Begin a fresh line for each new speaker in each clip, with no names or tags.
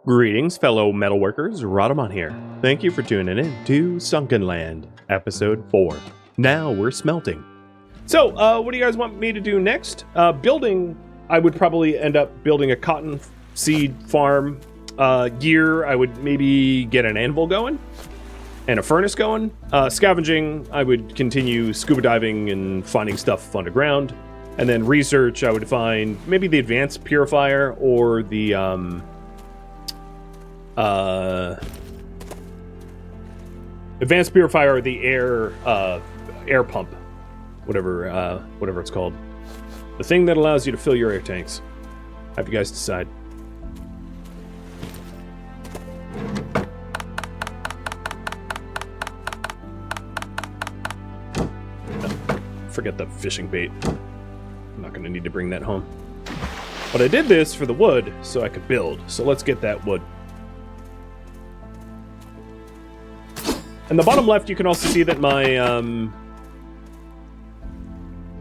Greetings, fellow metalworkers. Rhadamant here. Thank you for tuning in to Sunkenland, Episode 4. Now we're smelting. So, what do you guys want me to do next? Building, I would probably end up building a cotton seed farm. Gear, I would maybe get an anvil going and a furnace going. Scavenging, I would continue scuba diving and finding stuff underground. And then research, I would find maybe the advanced purifier or the, advanced purifier or the air pump, whatever it's called. The thing that allows you to fill your air tanks. Have you guys decide. Forget the fishing bait. I'm not going to need to bring that home. But I did this for the wood so I could build. So let's get that wood. In the bottom left, you can also see that my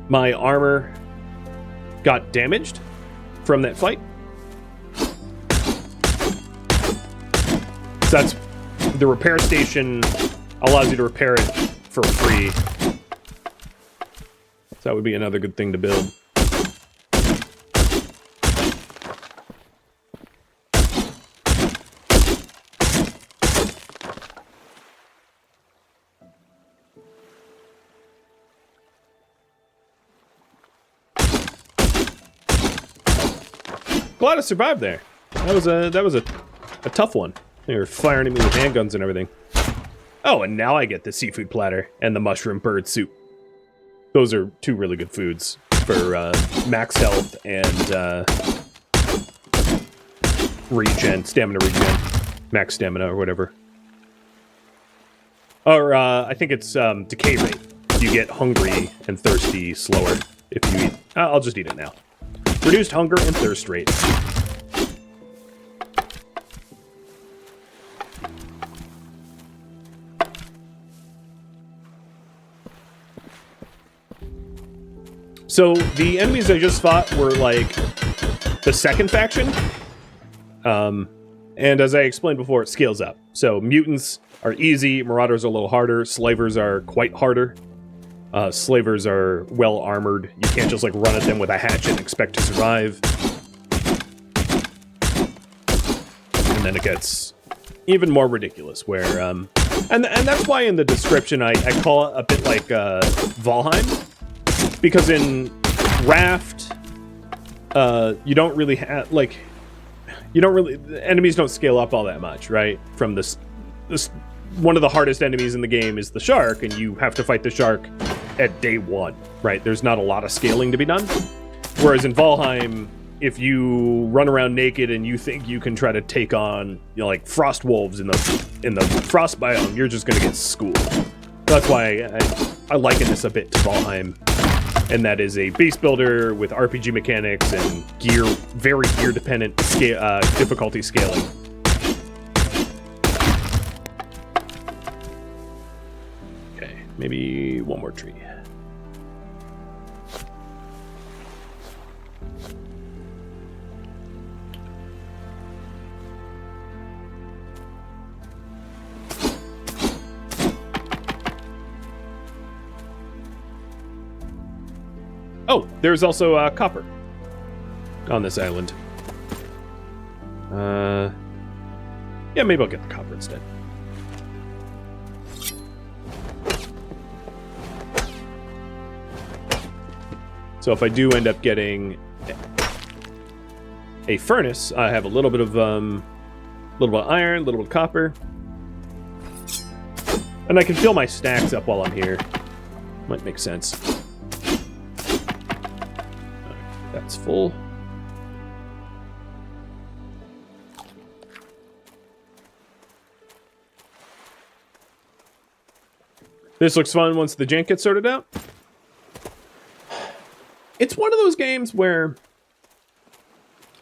my armor got damaged from that fight. So that's the repair station allows you to repair it for free. So that would be another good thing to build. Glad I survived there. That was a tough one. They were firing at me with handguns and everything. Oh, and now I get the seafood platter and the mushroom bird soup. Those are two really good foods for max health and stamina regen, max stamina or whatever. Or I think it's decay rate. You get hungry and thirsty slower if you eat. I'll just eat it now. Reduced hunger and thirst rate. So the enemies I just fought were like the second faction. And as I explained before, it scales up. So mutants are easy, marauders are a little harder, slavers are quite harder. Slavers are well armored. You can't just like run at them with a hatchet and expect to survive. And then it gets even more ridiculous where, and that's why in the description I call it a bit like Valheim. Because in Raft, you don't really have, like, the enemies don't scale up all that much, right? From this, one of the hardest enemies in the game is the shark, and you have to fight the shark at day one, right? There's not a lot of scaling to be done. Whereas in Valheim, if you run around naked and you think you can try to take on, you know, like frost wolves in the frost biome, you're just gonna get schooled. That's why I liken this a bit to Valheim. And that is a base builder with RPG mechanics and very gear dependent difficulty scaling. Okay, maybe one more tree. Oh, there's also copper on this island. Yeah, maybe I'll get the copper instead. So if I do end up getting a furnace, I have a little bit of iron, a little bit of copper, and I can fill my stacks up while I'm here. Might make sense. That's full. This looks fun once the jank gets sorted out. It's one of those games where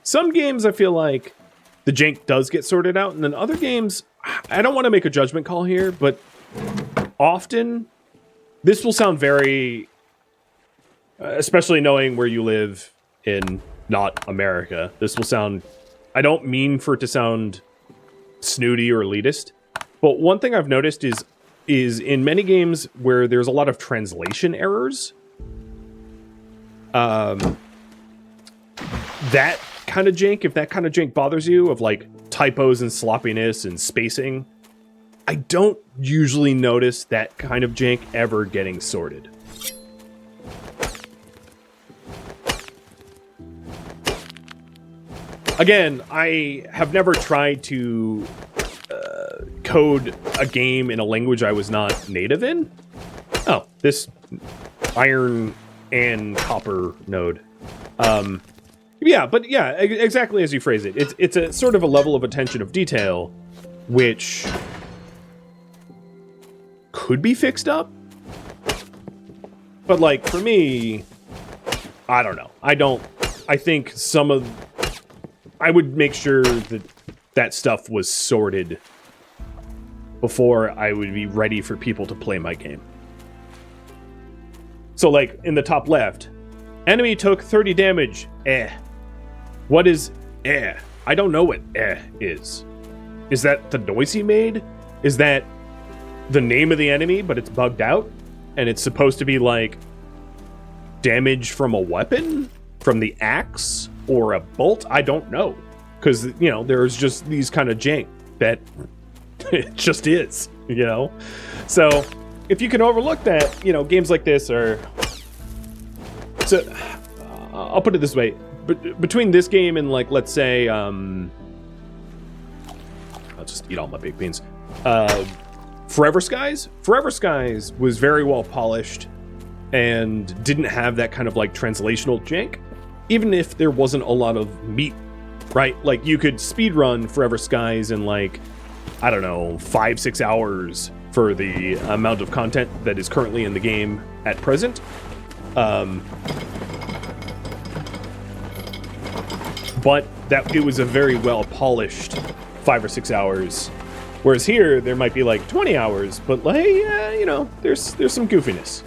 some games I feel like the jank does get sorted out, and then other games, I don't want to make a judgment call here, but often this will sound very, especially knowing where you live in not America, this will sound, I don't mean for it to sound snooty or elitist. But one thing I've noticed is in many games where there's a lot of translation errors, that kind of jank, if that kind of jank bothers you, of like typos and sloppiness and spacing, I don't usually notice that kind of jank ever getting sorted. Again, I have never tried to code a game in a language I was not native in. Oh, this iron and copper node. Yeah, but yeah, exactly as you phrase it. It's a sort of a level of attention of detail, which could be fixed up. But like, for me, I don't know. I think I would make sure that stuff was sorted before I would be ready for people to play my game. So like, in the top left, enemy took 30 damage, What is I don't know what is. Is that the noise he made? Is that the name of the enemy, but it's bugged out? And it's supposed to be like damage from a weapon? From the axe? Or a bolt? I don't know. Because, you know, there's just these kind of jank that it just is, you know? So, if you can overlook that, you know, games like this are... So, I'll put it this way. Between this game and, like, let's say, I'll just eat all my baked beans. Forever Skies? Forever Skies was very well polished and didn't have that kind of, like, translational jank. Even if there wasn't a lot of meat, right? Like, you could speedrun Forever Skies in, like, I don't know, 5-6 hours for the amount of content that is currently in the game at present. But that it was a very well polished 5 or 6 hours. Whereas here, there might be like 20 hours, but like, you know, there's some goofiness,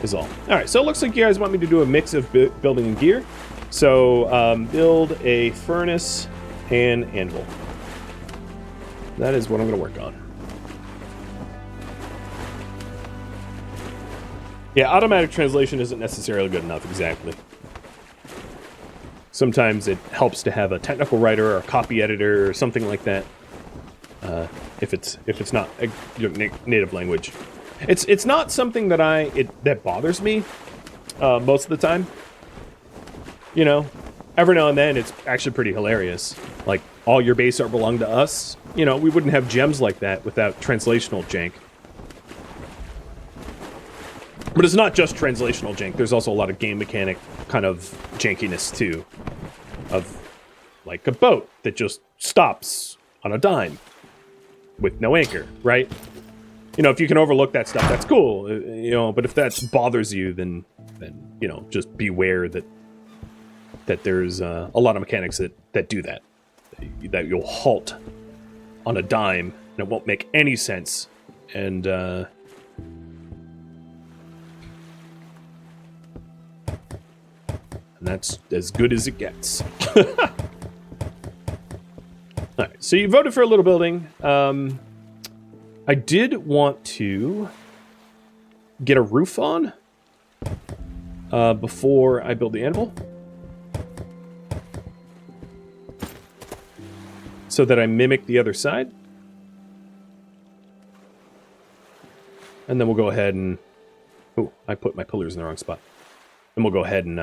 is all. All right, so it looks like you guys want me to do a mix of building and gear. So build a furnace and anvil. That is what I'm going to work on. Yeah, automatic translation isn't necessarily good enough, exactly. Sometimes it helps to have a technical writer or a copy editor or something like that. If it's not your native language, it's not something that bothers me most of the time. You know, every now and then it's actually pretty hilarious. Like, all your base art belong to us. You know, we wouldn't have gems like that without translational jank. But it's not just translational jank. There's also a lot of game mechanic kind of jankiness too, of like a boat that just stops on a dime with no anchor, right? You know, if you can overlook that stuff, that's cool. You know, but if that bothers you, then you know, just beware that there's a lot of mechanics that do that. That you'll halt on a dime and it won't make any sense. And that's as good as it gets. Alright, so you voted for a little building. I did want to get a roof on before I build the anvil. So that I mimic the other side. And then we'll go ahead and... Oh, I put my pillars in the wrong spot. Then we'll go ahead and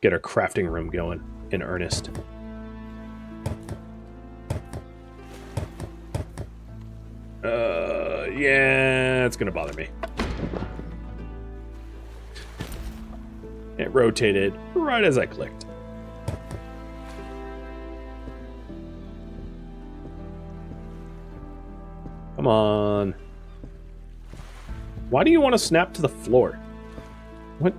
get our crafting room going in earnest. Yeah, it's gonna bother me. It rotated right as I clicked. Come on. Why do you want to snap to the floor? What?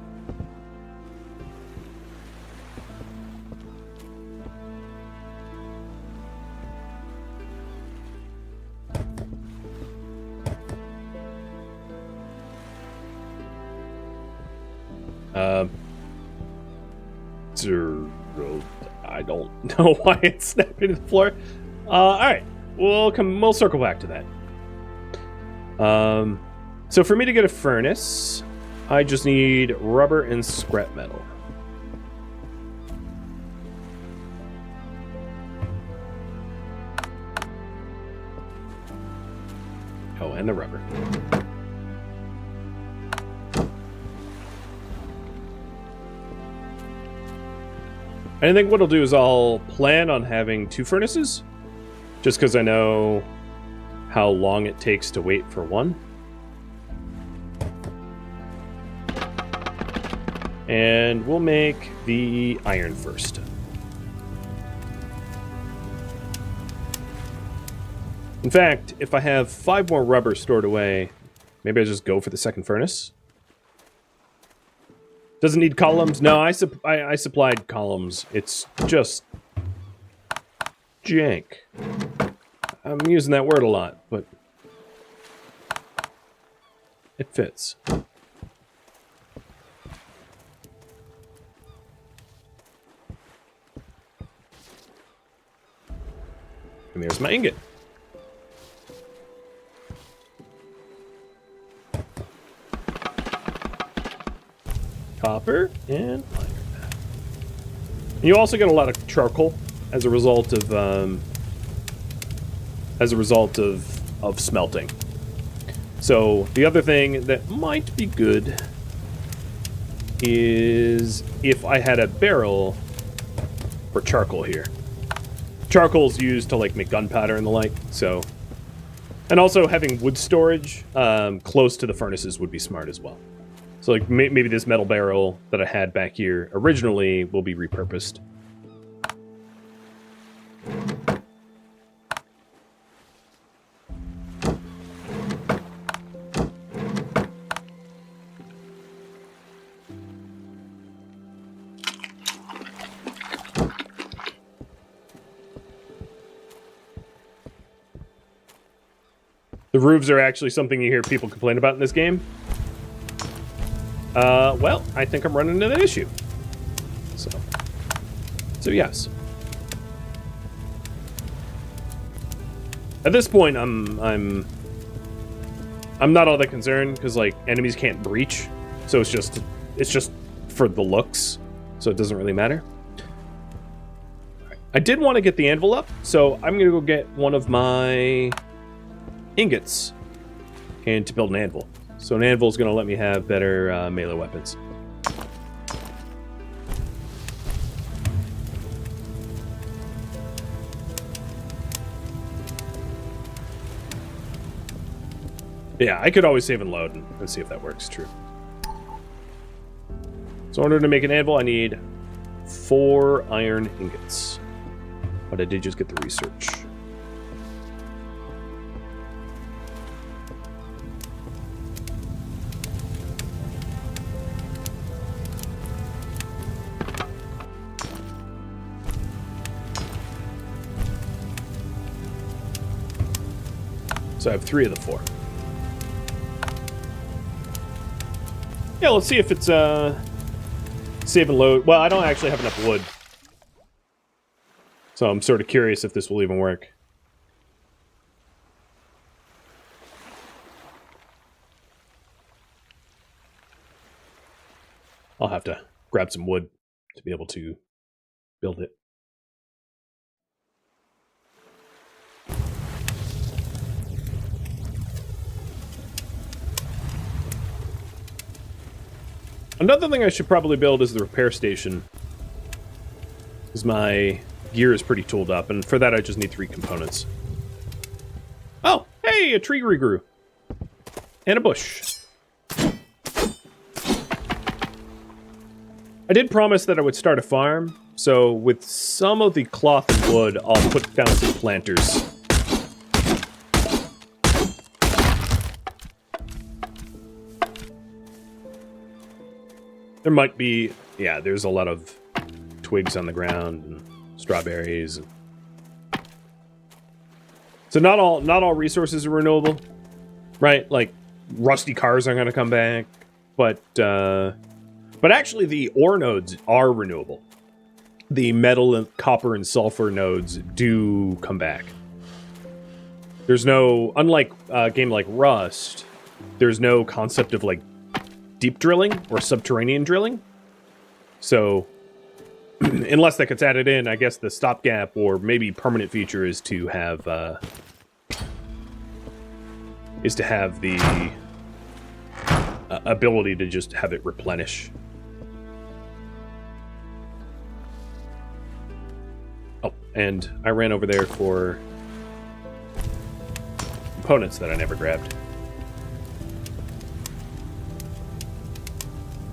I don't know why it's snapping to the floor. Alright. We'll circle back to that. So for me to get a furnace, I just need rubber and scrap metal. Oh, and the rubber. And I think what I'll do is I'll plan on having 2 furnaces, just because I know how long it takes to wait for one. And we'll make the iron first. In fact, if I have 5 more rubber stored away, maybe I just go for the second furnace. Doesn't need columns. No, I supplied columns. It's just jank. I'm using that word a lot, but it fits. And there's my ingot. Copper and iron. You also get a lot of charcoal as a result of smelting. So the other thing that might be good is if I had a barrel for charcoal here. Charcoal's used to like make gunpowder and the like, so. And also having wood storage close to the furnaces would be smart as well. So like maybe this metal barrel that I had back here originally will be repurposed. The roofs are actually something you hear people complain about in this game. Well, I think I'm running into that issue. So yes. At this point, I'm not all that concerned because like enemies can't breach, so it's just for the looks, so it doesn't really matter. I did want to get the anvil up, so I'm gonna go get one of my ingots and to build an anvil. So an anvil is going to let me have better melee weapons. Yeah, I could always save and load and see if that works. True. So in order to make an anvil, I need 4 iron ingots. But I did just get the research. So I have 3 of the 4. Yeah, let's see if it's save and load. Well, I don't actually have enough wood. So I'm sort of curious if this will even work. I'll have to grab some wood to be able to build it. Another thing I should probably build is the repair station, because my gear is pretty tooled up, and for that I just need 3 components. Oh, hey, a tree regrew. And a bush. I did promise that I would start a farm, so with some of the cloth and wood, I'll put down some planters. There might be, yeah, there's a lot of twigs on the ground and strawberries. So not all resources are renewable, right? Like rusty cars aren't going to come back, but actually the ore nodes are renewable. The metal and copper and sulfur nodes do come back. There's no, unlike a game like Rust, there's no concept of like deep drilling or subterranean drilling. So unless that gets added in, I guess the stopgap or maybe permanent feature is to have the ability to just have it replenish. Oh, and I ran over there for components that I never grabbed.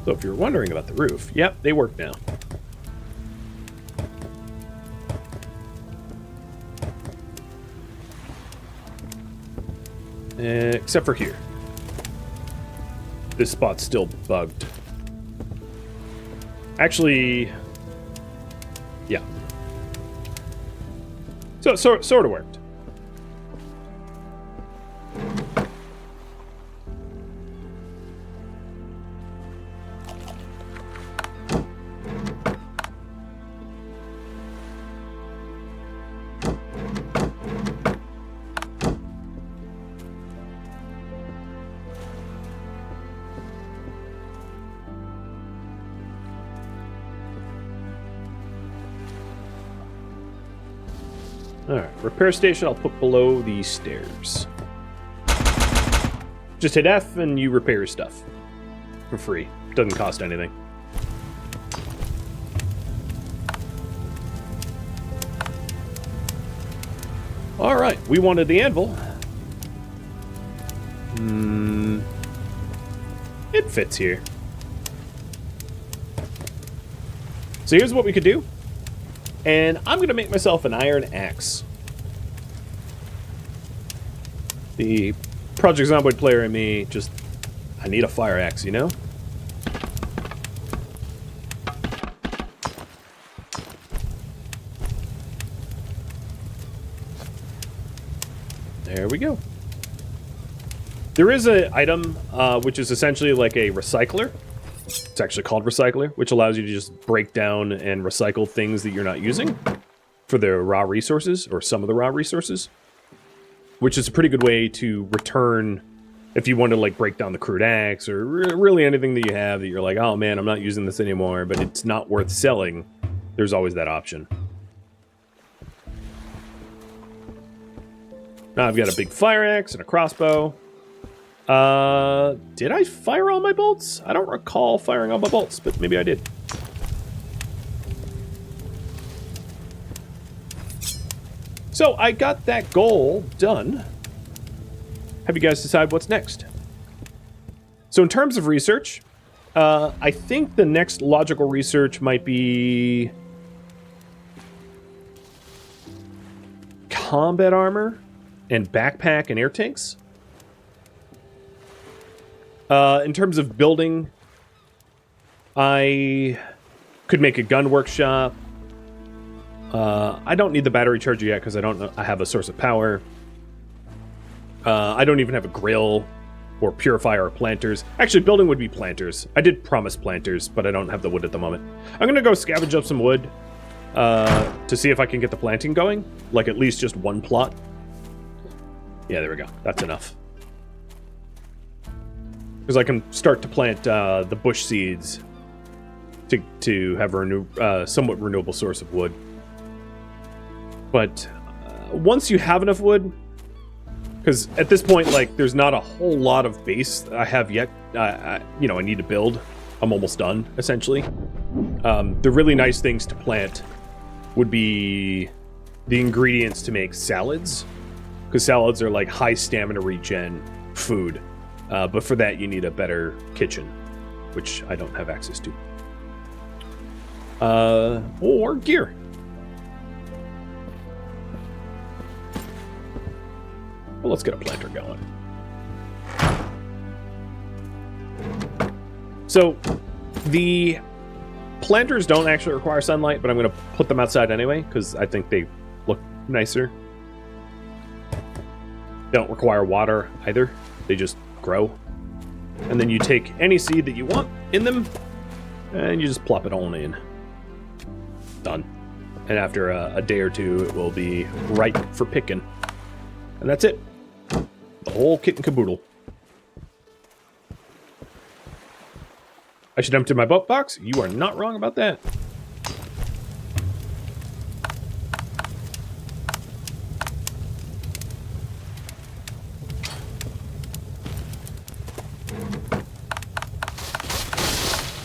So if you're wondering about the roof, yep, they work now. Except for here. This spot's still bugged. Actually, yeah. So sort of worked. Alright, repair station I'll put below the stairs. Just hit F and you repair your stuff. For free. Doesn't cost anything. Alright, we wanted the anvil. It fits here. So here's what we could do. And I'm going to make myself an iron axe. The Project Zomboid player in me just... I need a fire axe, you know? There we go. There is an item which is essentially like a recycler. It's actually called Recycler, which allows you to just break down and recycle things that you're not using for the raw resources, or some of the raw resources. Which is a pretty good way to return if you want to like break down the crude axe, or really anything that you have that you're like, oh man, I'm not using this anymore, but it's not worth selling. There's always that option. Now I've got a big fire axe and a crossbow. Did I fire all my bolts? I don't recall firing all my bolts, but maybe I did. So I got that goal done. Have you guys decide what's next? So in terms of research, I think the next logical research might be combat armor and backpack and air tanks. In terms of building, I could make a gun workshop. I don't need the battery charger yet because I don't know. I have a source of power. I don't even have a grill or purifier or planters. Actually, building would be planters. I did promise planters, but I don't have the wood at the moment. I'm gonna go scavenge up some wood to see if I can get the planting going. Like at least just one plot. Yeah, there we go. That's enough. Because I can start to plant the bush seeds to have a somewhat renewable source of wood. But once you have enough wood, because at this point, like, there's not a whole lot of base I have yet. I need to build. I'm almost done, essentially. The really nice things to plant would be the ingredients to make salads, because salads are like high stamina regen food. But for that, you need a better kitchen, which I don't have access to. Or gear. Well, let's get a planter going. So, the planters don't actually require sunlight, but I'm going to put them outside anyway, because I think they look nicer. They don't require water either. They just grow. And then you take any seed that you want in them, and you just plop it all in. Done. And after a day or two, it will be ripe for picking. And that's it. The whole kit and caboodle. I should empty my boat box? You are not wrong about that.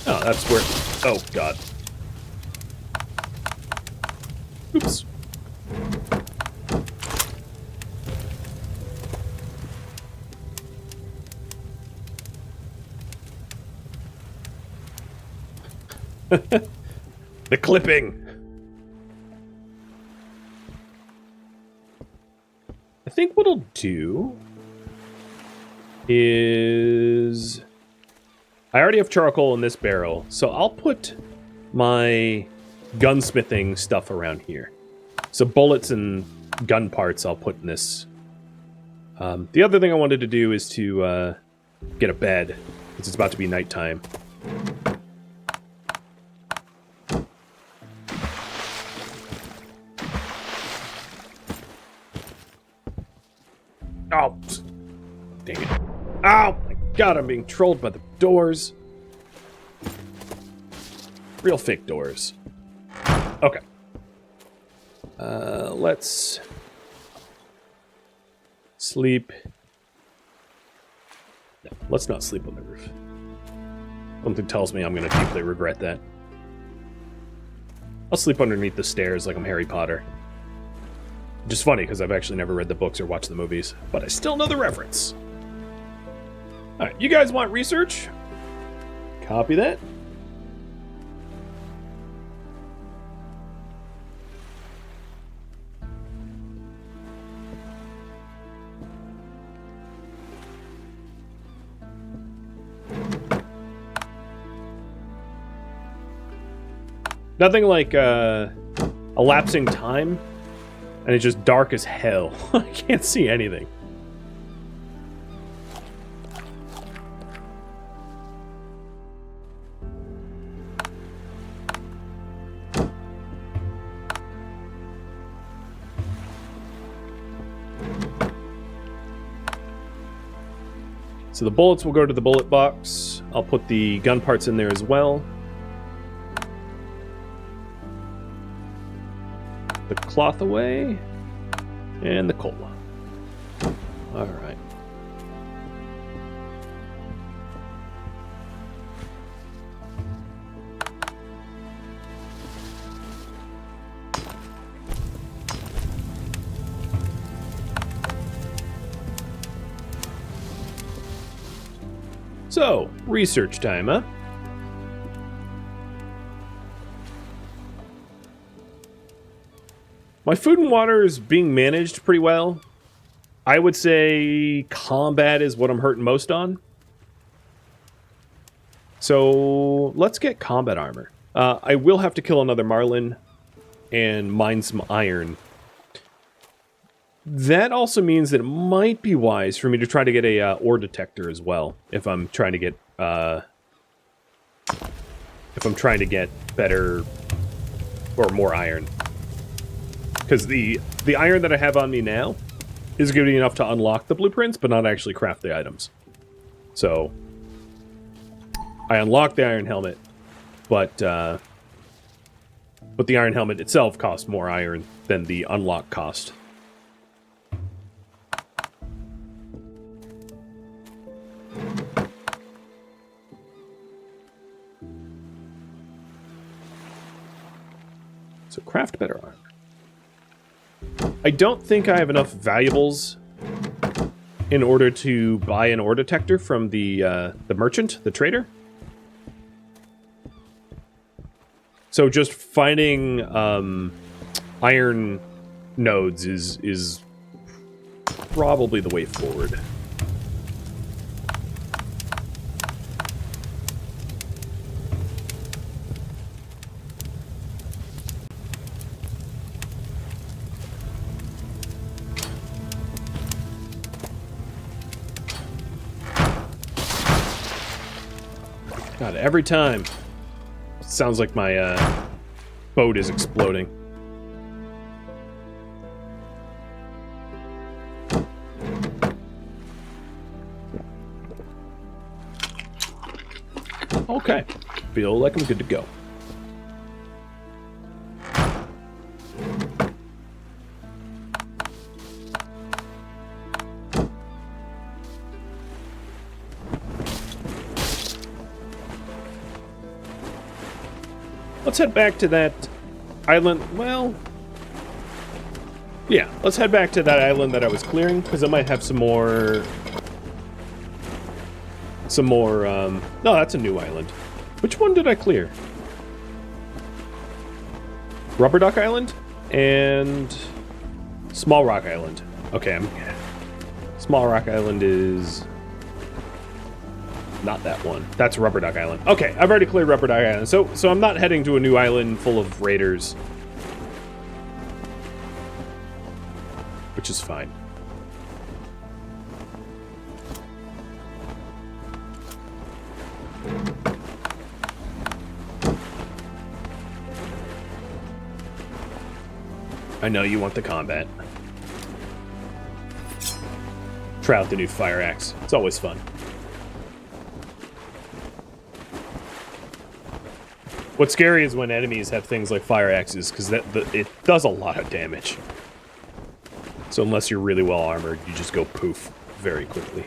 Oh, that's where... Oh, God. Oops. The clipping. I think what I'll do is... I already have charcoal in this barrel, so I'll put my gunsmithing stuff around here. So bullets and gun parts I'll put in this. The other thing I wanted to do is to get a bed, because it's about to be nighttime. Oh, dang it. Oh my God, I'm being trolled by the doors. Real fake doors. Okay. Let's sleep. No, let's not sleep on the roof. Something tells me I'm going to deeply regret that. I'll sleep underneath the stairs like I'm Harry Potter. Just funny, because I've actually never read the books or watched the movies, but I still know the reference. Alright, you guys want research? Copy that. Nothing like elapsing time, and it's just dark as hell. I can't see anything. So the bullets will go to the bullet box. I'll put the gun parts in there as well. The cloth away. And the cola. Alright. So, research time, huh? My food and water is being managed pretty well. I would say combat is what I'm hurting most on. So, let's get combat armor. I will have to kill another Marlin and mine some iron. That also means that it might be wise for me to try to get a ore detector as well, if I'm trying to get better or more iron. Because the iron that I have on me now is good enough to unlock the blueprints, but not actually craft the items. So I unlocked the iron helmet, but the iron helmet itself costs more iron than the unlock cost. So craft better armor. I don't think I have enough valuables in order to buy an ore detector from the merchant, the trader. So just finding iron nodes is probably the way forward. God, every time it sounds like my boat is exploding. Okay. Feel like I'm good to go. Let's head back to that island. Well, yeah, let's head back to that island that I was clearing, because I might have some more... no, that's a new island. Which one did I clear? Rubber Duck Island and Small Rock Island. Okay, Small Rock Island is not that one. That's Rubber Duck Island. Okay, I've already cleared Rubber Duck Island. So I'm not heading to a new island full of raiders, which is fine. I know you want the combat. Try out the new fire axe. It's always fun. What's scary is when enemies have things like fire axes, because it does a lot of damage. So unless you're really well armored, you just go poof very quickly.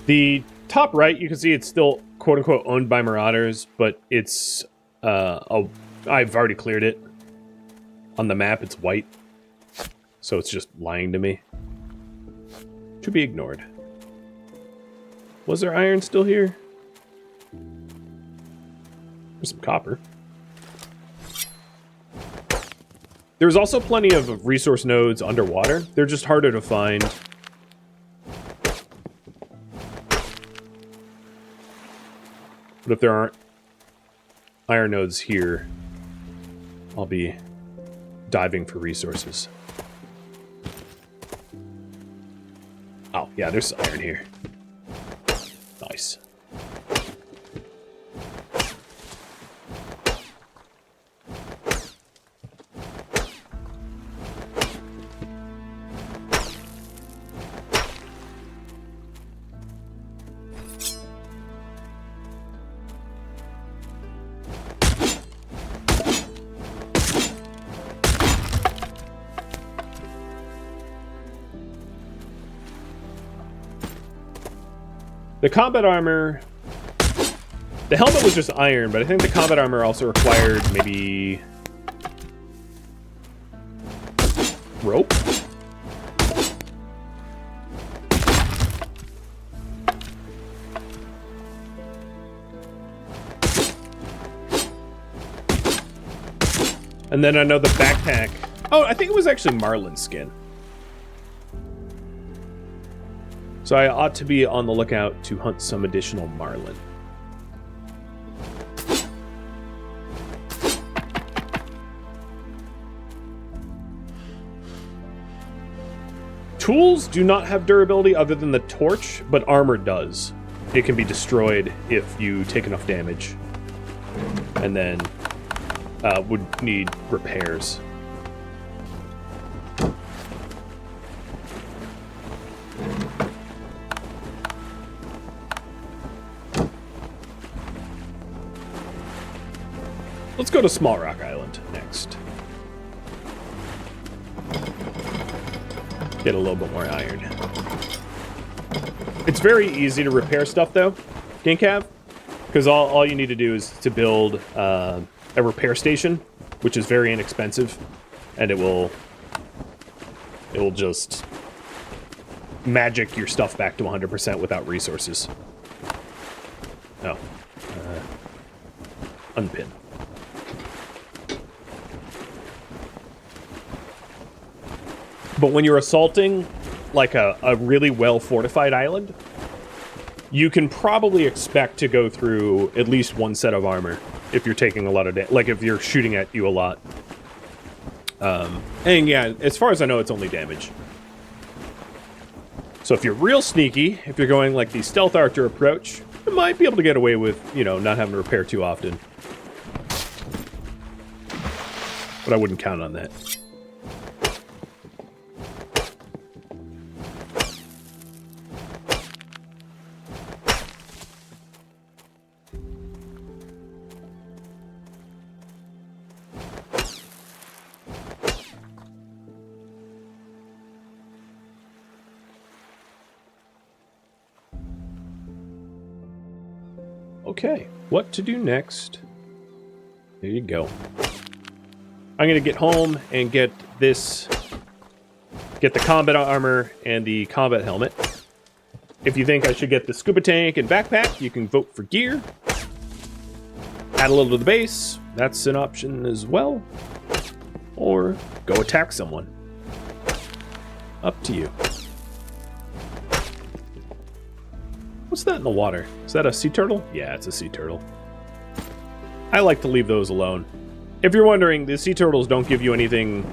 The top right, you can see it's still quote-unquote owned by Marauders, but it's, I've already cleared it. On the map, it's white. So it's just lying to me. To be ignored. Was there iron still here? There's some copper. There's also plenty of resource nodes underwater. They're just harder to find. But if there aren't iron nodes here, I'll be diving for resources. Oh, yeah, there's iron here. Nice. The combat armor... The helmet was just iron, but I think the combat armor also required maybe... rope? And then I know the backpack... Oh, I think it was actually Marlin's skin. So I ought to be on the lookout to hunt some additional marlin. Tools do not have durability other than the torch, but armor does. It can be destroyed if you take enough damage. And then would need repairs. Let's go to Small Rock Island next. Get a little bit more iron. It's very easy to repair stuff, though, Ginkhav, because all you need to do is to build a repair station, which is very inexpensive, and it will just magic your stuff back to 100% without resources. Oh. Unpin. But when you're assaulting, like, a really well-fortified island, you can probably expect to go through at least one set of armor if you're taking a lot of damage. Like, if you're shooting at you a lot. And yeah, as far as I know, it's only damage. So if you're real sneaky, if you're going like the stealth archer approach, you might be able to get away with, you know, not having to repair too often. But I wouldn't count on that. Okay, what to do next? There you go. I'm gonna get home and get this, get the combat armor and the combat helmet. If you think I should get the scuba tank and backpack, you can vote for gear. Add a little to the base, that's an option as well. Or go attack someone. Up to you. What's that in the water? Is that a sea turtle? Yeah, it's a sea turtle. I like to leave those alone. If you're wondering, the sea turtles don't give you anything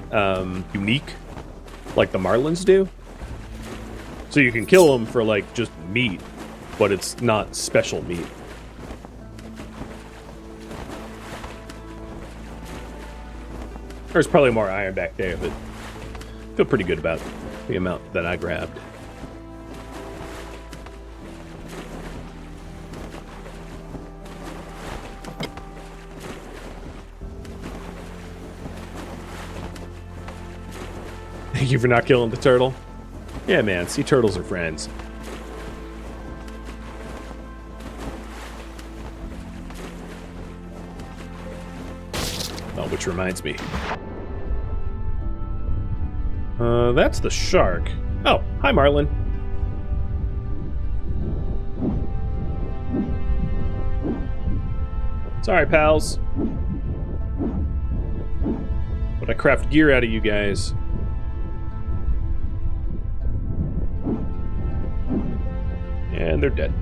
unique like the marlins do. So you can kill them for like just meat, but it's not special meat. There's probably more iron back there, but I feel pretty good about the amount that I grabbed. Thank you for not killing the turtle. Yeah, man, sea turtles are friends. Oh, which reminds me. That's the shark. Oh, hi, Marlin. Sorry, pals. But I craft gear out of you guys. And they're dead.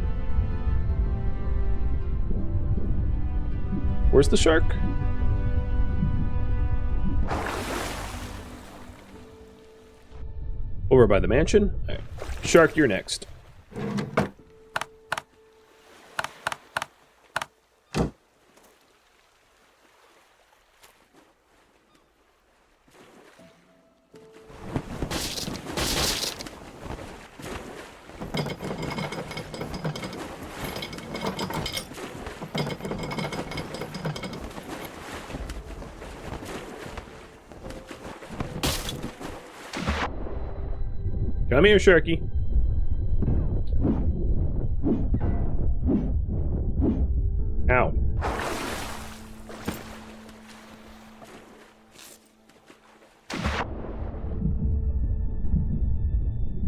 Where's the shark? Over by the mansion? Right. Shark, you're next. Come here, Sharky. Ow.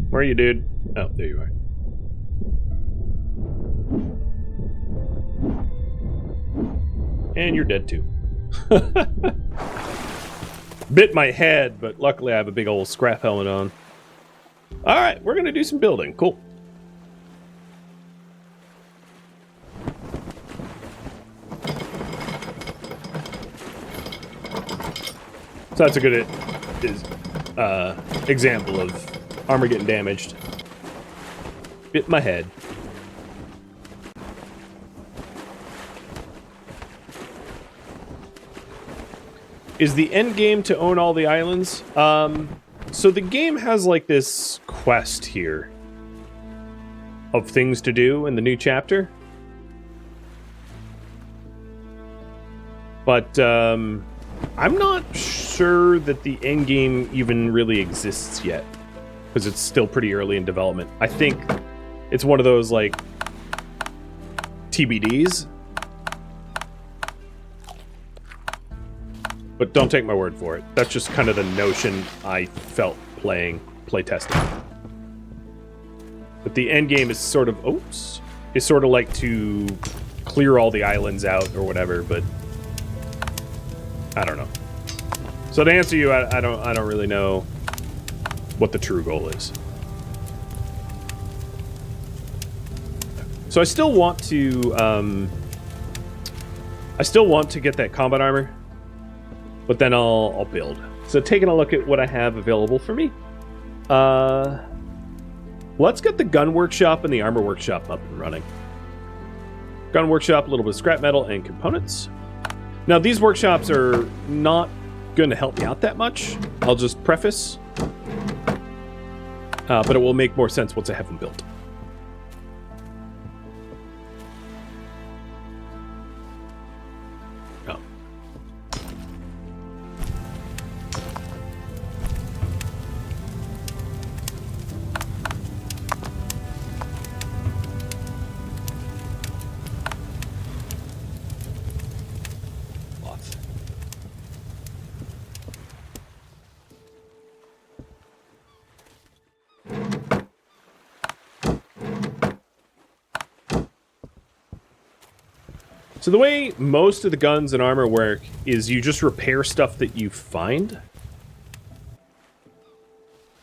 Where are you, dude? Oh, there you are. And you're dead, too. Bit my head, but luckily I have a big old scrap helmet on. Alright, we're gonna do some building. Cool. So that's a good example of armor getting damaged. Bit my head. Is the end game to own all the islands? So the game has like this quest here of things to do in the new chapter. But I'm not sure that the end game even really exists yet, because it's still pretty early in development. I think it's one of those like TBDs. But don't take my word for it. That's just kind of the notion I felt playtesting. But the end game is sort of, is sort of like to clear all the islands out or whatever, but I don't know. So to answer you, I don't really know what the true goal is. So I still want to get that combat armor. But then I'll build. So taking a look at what I have available for me. Let's get the gun workshop and the armor workshop up and running. Gun workshop, a little bit of scrap metal and components. Now these workshops are not going to help me out that much. I'll just preface. But it will make more sense once I have them built. Oh. Lots. So the way most of the guns and armor work is you just repair stuff that you find.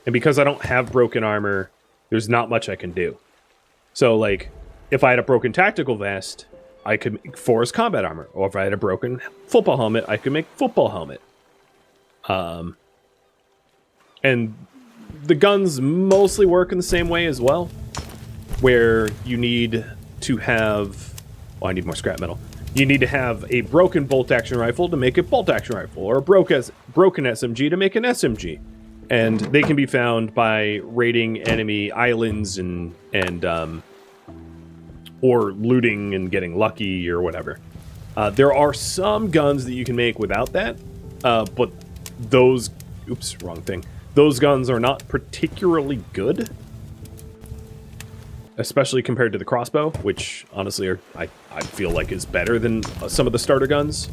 And because I don't have broken armor, there's not much I can do. So, like, if I had a broken tactical vest, I could make forest combat armor. Or if I had a broken football helmet, I could make football helmet. And the guns mostly work in the same way as well. Where you need to have... Oh, I need more scrap metal. You need to have a broken bolt-action rifle to make a bolt-action rifle, or a broken SMG to make an SMG. And they can be found by raiding enemy islands or looting and getting lucky or whatever. There are some guns that you can make without that, but those... Oops, wrong thing. Those guns are not particularly good. Especially compared to the crossbow, which honestly I feel like is better than some of the starter guns.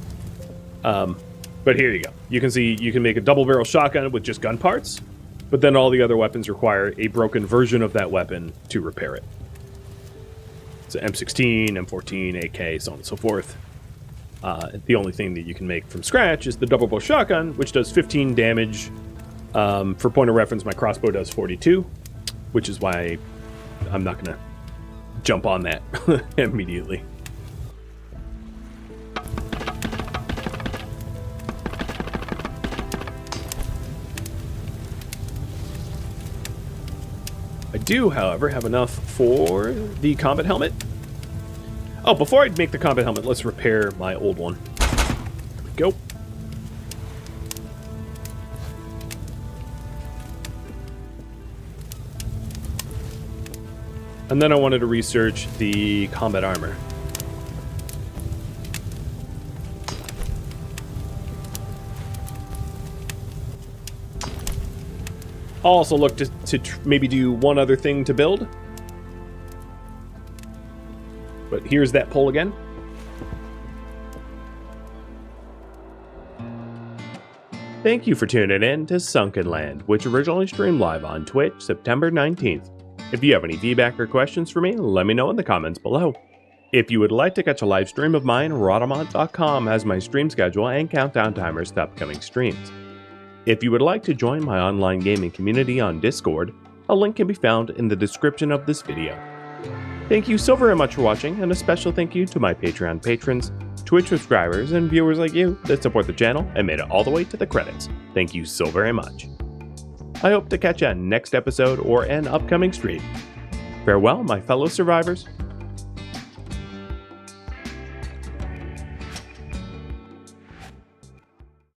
But here you go. You can see you can make a double barrel shotgun with just gun parts, but then all the other weapons require a broken version of that weapon to repair it. So M16, M14, AK, so on and so forth. The only thing that you can make from scratch is the double barrel shotgun, which does 15 damage. For point of reference, my crossbow does 42, which is why I'm not going to jump on that immediately. I do, however, have enough for the combat helmet. Oh, before I make the combat helmet, let's repair my old one. There we go. And then I wanted to research the combat armor. I'll also look to maybe do one other thing to build. But here's that poll again. Thank you for tuning in to Sunkenland, which originally streamed live on Twitch September 19th. If you have any feedback or questions for me, let me know in the comments below. If you would like to catch a live stream of mine, Rhadamant.com has my stream schedule and countdown timers to upcoming streams. If you would like to join my online gaming community on Discord, a link can be found in the description of this video. Thank you so very much for watching, and a special thank you to my Patreon patrons, Twitch subscribers, and viewers like you that support the channel and made it all the way to the credits. Thank you so very much. I hope to catch you on next episode or an upcoming stream. Farewell, my fellow survivors.